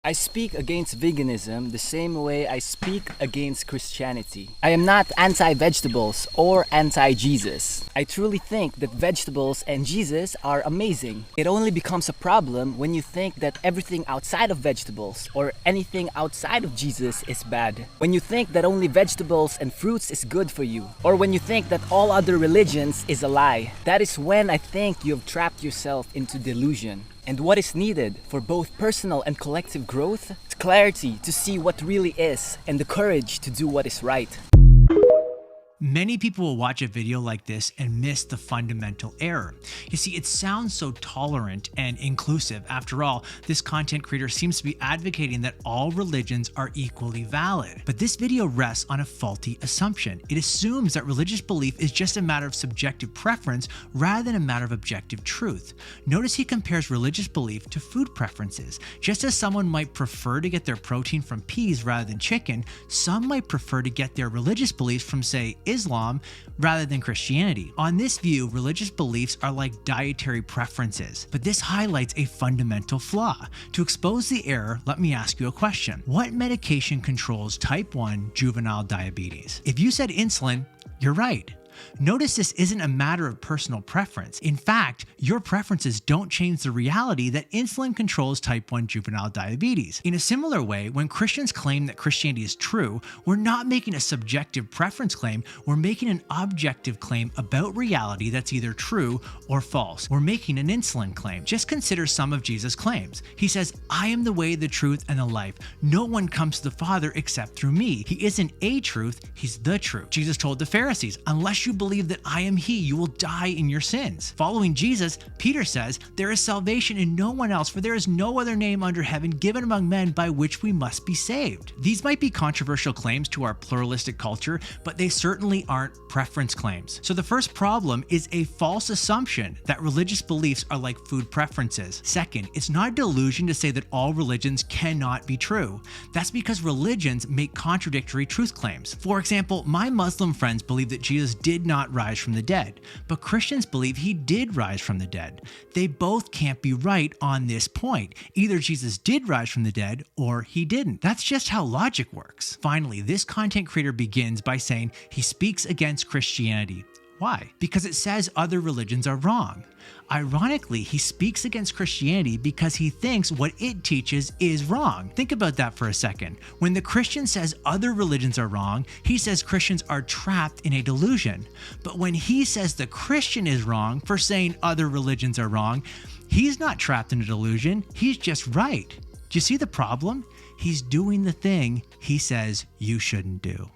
I speak against veganism the same way I speak against Christianity. I am not anti-vegetables or anti-Jesus. I truly think that vegetables and Jesus are amazing. It only becomes a problem when you think that everything outside of vegetables or anything outside of Jesus is bad. When you think that only vegetables and fruits is good for you, or when you think that all other religions is a lie. That is when I think you have trapped yourself into delusion. And what is needed for both personal and collective growth? Clarity to see what really is, and the courage to do what is right. Many people will watch a video like this and miss the fundamental error. You see, it sounds so tolerant and inclusive. After all, this content creator seems to be advocating that all religions are equally valid. But this video rests on a faulty assumption. It assumes that religious belief is just a matter of subjective preference rather than a matter of objective truth. Notice he compares religious belief to food preferences. Just as someone might prefer to get their protein from peas rather than chicken, some might prefer to get their religious beliefs from, say, Islam rather than Christianity. On this view, religious beliefs are like dietary preferences, but this highlights a fundamental flaw. To expose the error, let me ask you a question. What medication controls type 1 juvenile diabetes? If you said insulin, you're right. Notice this isn't a matter of personal preference. In fact, your preferences don't change the reality that insulin controls type 1 juvenile diabetes. In a similar way, when Christians claim that Christianity is true, we're not making a subjective preference claim, we're making an objective claim about reality that's either true or false. We're making an insulin claim. Just consider some of Jesus' claims. He says, "I am the way, the truth, and the life. No one comes to the Father except through me." He isn't a truth, he's the truth. Jesus told the Pharisees, "Unless you believe that I am he, you will die in your sins." Following Jesus, Peter says, "There is salvation in no one else, for there is no other name under heaven given among men by which we must be saved." These might be controversial claims to our pluralistic culture, but they certainly aren't preference claims. So the first problem is a false assumption that religious beliefs are like food preferences. Second, it's not a delusion to say that all religions cannot be true. That's because religions make contradictory truth claims. For example, my Muslim friends believe that Jesus did not rise from the dead, but Christians believe he did rise from the dead. They both can't be right on this point. Either Jesus did rise from the dead or he didn't. That's just how logic works. Finally, this content creator begins by saying he speaks against Christianity. Why? Because it says other religions are wrong. Ironically, he speaks against Christianity because he thinks what it teaches is wrong. Think about that for a second. When the Christian says other religions are wrong, he says Christians are trapped in a delusion. But when he says the Christian is wrong for saying other religions are wrong, he's not trapped in a delusion, he's just right. Do you see the problem? He's doing the thing he says you shouldn't do.